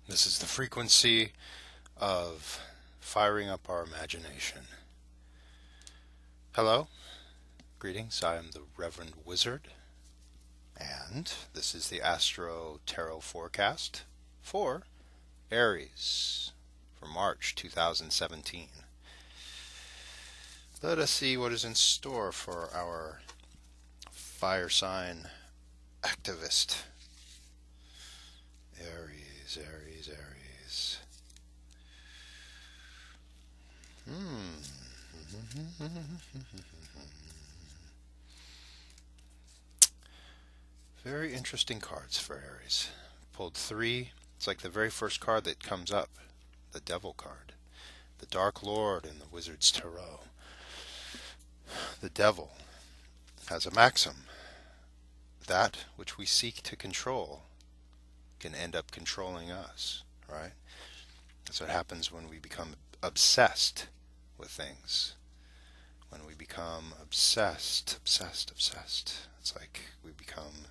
This is the frequency of firing up our imagination. Hello, greetings. I am the Reverend Wizard, and this is the Astro-Tarot forecast for Aries for March 2017. Let us see what is in store for our fire sign activist. Aries, Aries, Aries. Very interesting cards for Aries. Pulled three. It's like the very first card that comes up, the Devil card. The Dark Lord in the Wizard's Tarot. The Devil has a maxim. That which we seek to control can end up controlling us, right? That's what happens when we become obsessed with things. When we become obsessed. It's like we become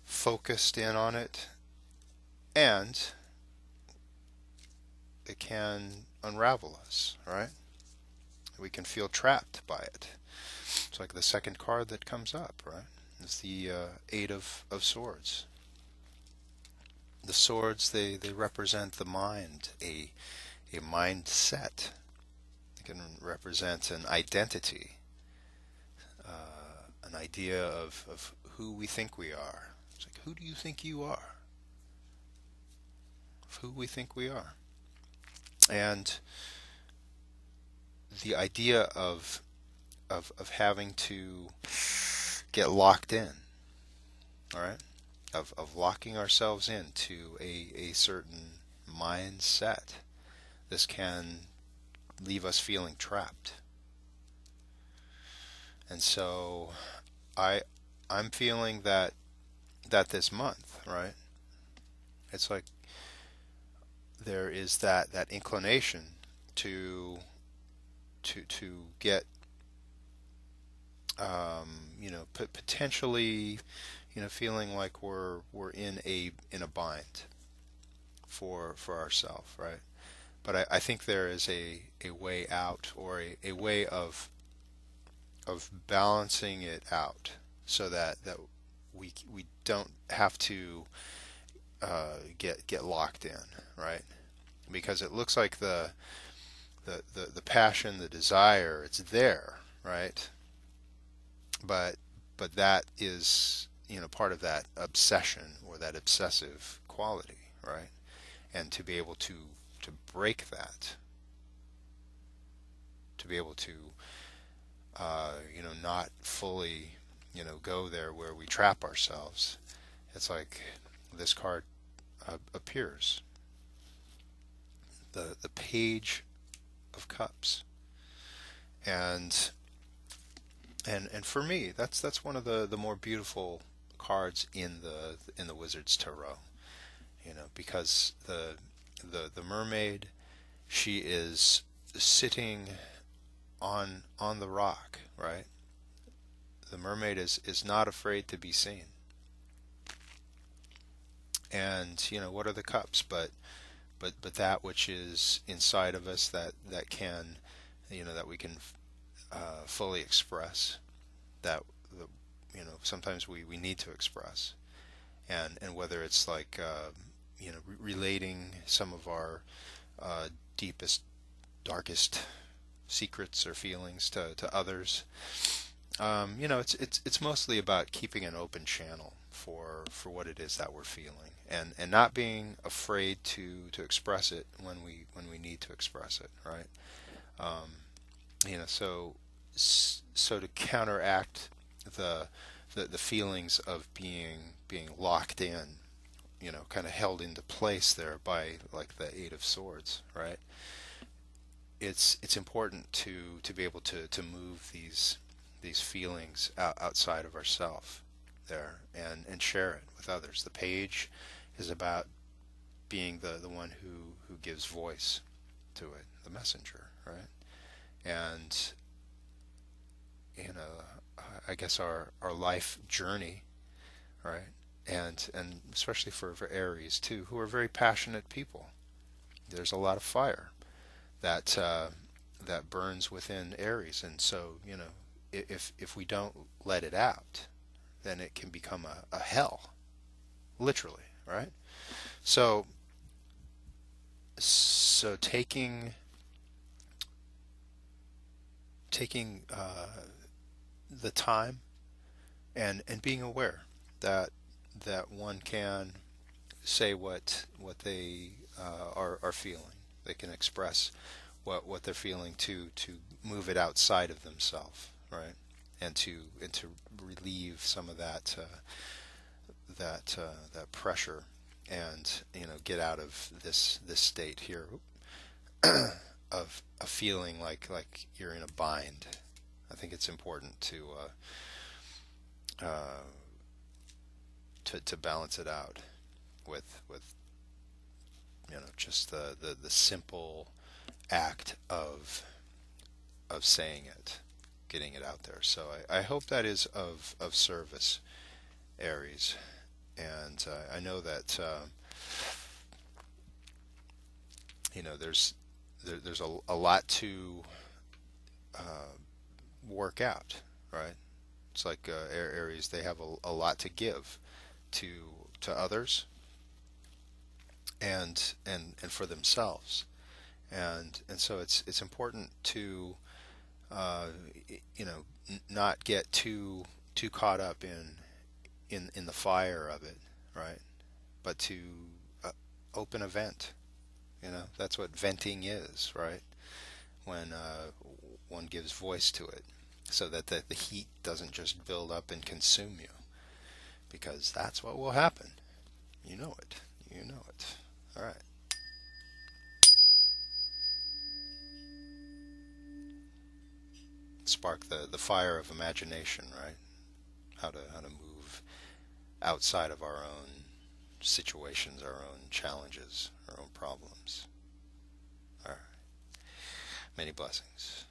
focused in on it, and it can unravel us, right? We can feel trapped by it. It's like the second card that comes up, right? It's the Eight of Swords. The swords, they represent the mind, a mindset. It can represent an identity, an idea of who we think we are. It's like, who do you think you are? Of who we think we are. And the idea of having to get locked in, all right? Of locking ourselves into a certain mindset. This can leave us feeling trapped. And so I'm feeling that this month, right? It's like there is that inclination to get potentially feeling like we're in a bind for ourselves, right? But I think there is a way out, or a way of balancing it out, so that we don't have to get locked in, right? Because it looks like the passion, the desire, it's there, right? But that is part of that obsession, or that obsessive quality, right? And to be able to break that, to be able to not fully go there where we trap ourselves. It's like this card appears, the Page of Cups, and for me, that's one of the more beautiful cards in the Wizard's Tarot. Because the mermaid, she is sitting on the rock, right? The mermaid is not afraid to be seen. And what are the cups but that which is inside of us, that can that we can fully express, that sometimes we need to express, and whether it's like relating some of our deepest, darkest secrets or feelings to others. It's mostly about keeping an open channel for what it is that we're feeling, and not being afraid to express it when we need to express it, right? Um, so to counteract the feelings of being locked in, kind of held into place there by like the Eight of Swords, right? It's important to be able to move these feelings outside of ourselves there, and share it with others. The Page is about being the one who gives voice to it, the messenger, right? And I guess our life journey, right, and especially for Aries too, who are very passionate people. There's a lot of fire that that burns within Aries, and so if we don't let it out, then it can become a hell, literally, right? So so taking the time and being aware that that one can say what they are feeling. They can express what they're feeling to move it outside of themselves, right? And to relieve some of that pressure, and get out of this state here of feeling like you're in a bind. I think it's important uh, to balance it out with just the simple act of saying it, getting it out there. So I hope that is of service, Aries. And I know that there's a lot to uh, work out, right? It's like Aries, they have a lot to give to to others and for themselves, and so it's important to uh, not get too caught up in the fire of it, right? But to uh, open a vent. That's what venting is, right? When one gives voice to it, so that the heat doesn't just build up and consume you, because that's what will happen. You know it. You know it. All right. Spark the fire of imagination, right? How to move outside of our own situations, our own challenges, our own problems. All right. Many blessings.